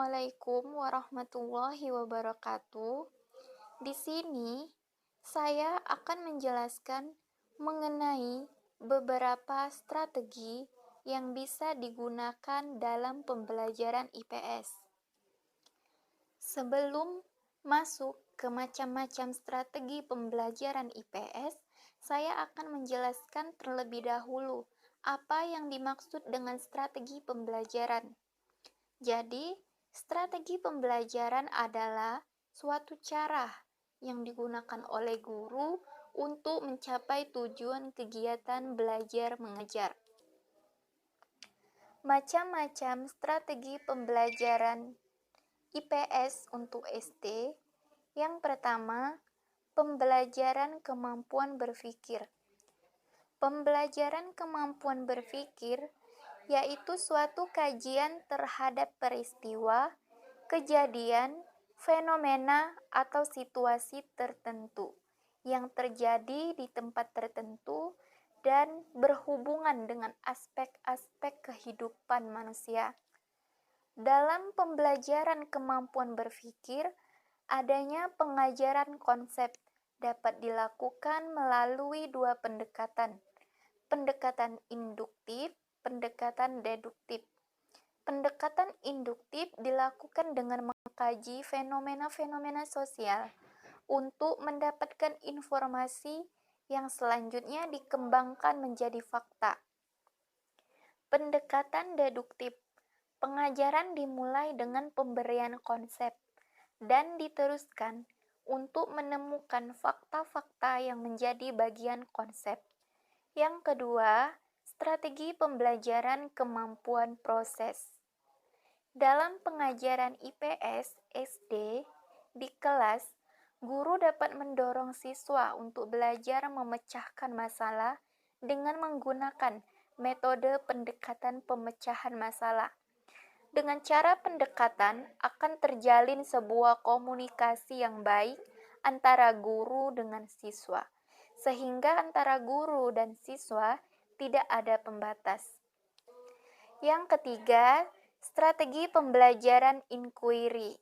Assalamualaikum warahmatullahi wabarakatuh. Di sini saya akan menjelaskan mengenai beberapa strategi yang bisa digunakan dalam pembelajaran IPS. Sebelum masuk ke macam-macam strategi pembelajaran IPS, saya akan menjelaskan terlebih dahulu apa yang dimaksud dengan strategi pembelajaran. Jadi, strategi pembelajaran adalah suatu cara yang digunakan oleh guru untuk mencapai tujuan kegiatan belajar mengajar. Macam-macam strategi pembelajaran IPS untuk SD. Yang pertama, pembelajaran kemampuan berpikir. Pembelajaran kemampuan berpikir yaitu suatu kajian terhadap peristiwa, kejadian, fenomena, atau situasi tertentu yang terjadi di tempat tertentu dan berhubungan dengan aspek-aspek kehidupan manusia. Dalam pembelajaran kemampuan berpikir, adanya pengajaran konsep dapat dilakukan melalui dua pendekatan, pendekatan induktif, pendekatan deduktif. Pendekatan induktif dilakukan dengan mengkaji fenomena-fenomena sosial untuk mendapatkan informasi yang selanjutnya dikembangkan menjadi fakta. Pendekatan deduktif, pengajaran dimulai dengan pemberian konsep dan diteruskan untuk menemukan fakta-fakta yang menjadi bagian konsep. Yang kedua, strategi pembelajaran kemampuan proses. Dalam pengajaran IPS SD di kelas, guru dapat mendorong siswa untuk belajar memecahkan masalah dengan menggunakan metode pendekatan pemecahan masalah. Dengan cara pendekatan akan terjalin sebuah komunikasi yang baik antara guru dengan siswa, sehingga antara guru dan siswa tidak ada pembatas. Yang ketiga, strategi pembelajaran inquiry.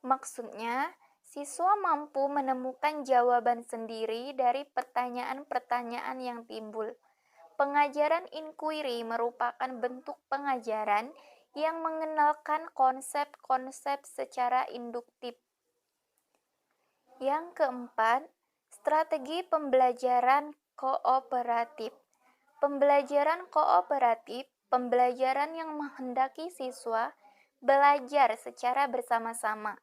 Maksudnya, siswa mampu menemukan jawaban sendiri dari pertanyaan-pertanyaan yang timbul. Pengajaran inquiry merupakan bentuk pengajaran yang mengenalkan konsep-konsep secara induktif. Yang keempat, strategi pembelajaran kooperatif. Pembelajaran kooperatif, pembelajaran yang menghendaki siswa belajar secara bersama-sama,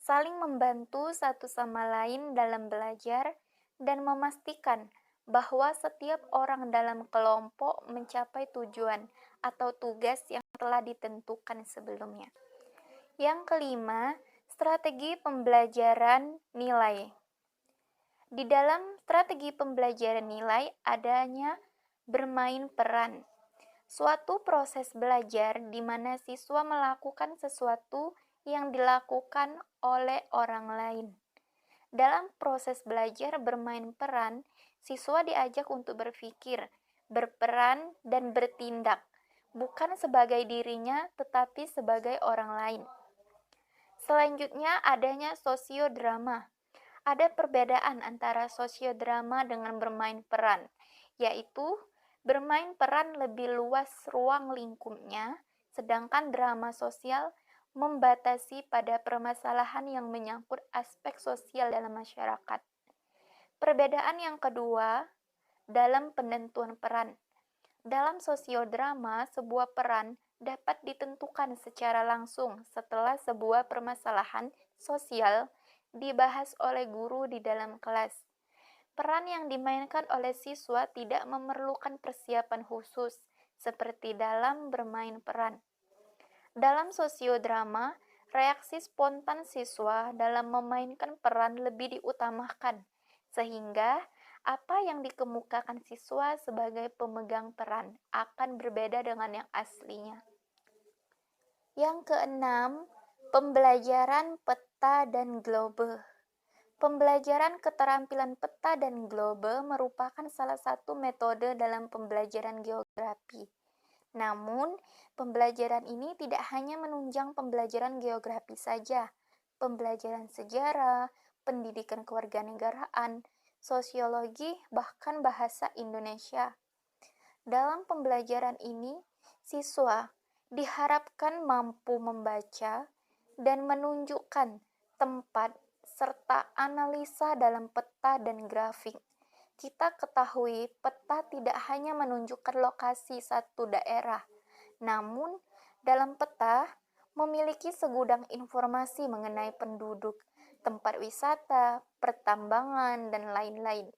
saling membantu satu sama lain dalam belajar, dan memastikan bahwa setiap orang dalam kelompok mencapai tujuan atau tugas yang telah ditentukan sebelumnya. Yang kelima, strategi pembelajaran nilai. Di dalam strategi pembelajaran nilai adanya bermain peran. Suatu proses belajar di mana siswa melakukan sesuatu yang dilakukan oleh orang lain. Dalam proses belajar bermain peran, siswa diajak untuk berpikir, berperan, dan bertindak, bukan sebagai dirinya tetapi sebagai orang lain. Selanjutnya adanya sosiodrama. Ada perbedaan antara sosiodrama dengan bermain peran, yaitu bermain peran lebih luas ruang lingkupnya, sedangkan drama sosial membatasi pada permasalahan yang menyangkut aspek sosial dalam masyarakat. Perbedaan yang kedua, dalam penentuan peran. Dalam sosiodrama, sebuah peran dapat ditentukan secara langsung setelah sebuah permasalahan sosial dibahas oleh guru di dalam kelas. Peran yang dimainkan oleh siswa tidak memerlukan persiapan khusus, seperti dalam bermain peran. Dalam sosiodrama, reaksi spontan siswa dalam memainkan peran lebih diutamakan, sehingga apa yang dikemukakan siswa sebagai pemegang peran akan berbeda dengan yang aslinya. Yang keenam, pembelajaran peta dan globe. Pembelajaran keterampilan peta dan globe merupakan salah satu metode dalam pembelajaran geografi. Namun, pembelajaran ini tidak hanya menunjang pembelajaran geografi saja, pembelajaran sejarah, pendidikan kewarganegaraan, sosiologi, bahkan bahasa Indonesia. Dalam pembelajaran ini, siswa diharapkan mampu membaca dan menunjukkan tempat serta analisa dalam peta dan grafik. Kita ketahui peta tidak hanya menunjukkan lokasi satu daerah, namun dalam peta memiliki segudang informasi mengenai penduduk, tempat wisata, pertambangan, dan lain-lain.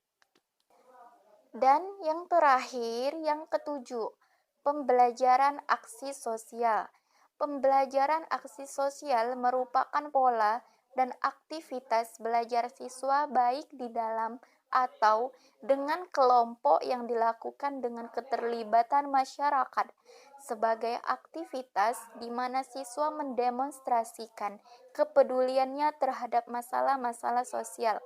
Dan yang terakhir, yang ketujuh, pembelajaran aksi sosial. Pembelajaran aksi sosial merupakan pola dan aktivitas belajar siswa baik di dalam atau dengan kelompok yang dilakukan dengan keterlibatan masyarakat sebagai aktivitas di mana siswa mendemonstrasikan kepeduliannya terhadap masalah-masalah sosial.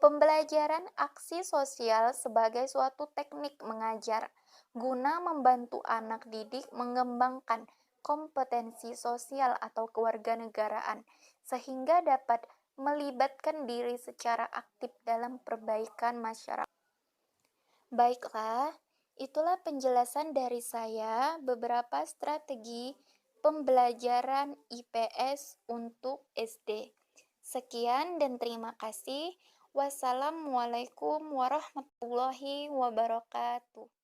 Pembelajaran aksi sosial sebagai suatu teknik mengajar guna membantu anak didik mengembangkan kompetensi sosial atau kewarganegaraan sehingga dapat melibatkan diri secara aktif dalam perbaikan masyarakat. Baiklah, itulah penjelasan dari saya beberapa strategi pembelajaran IPS untuk SD. Sekian dan terima kasih. Wassalamualaikum warahmatullahi wabarakatuh.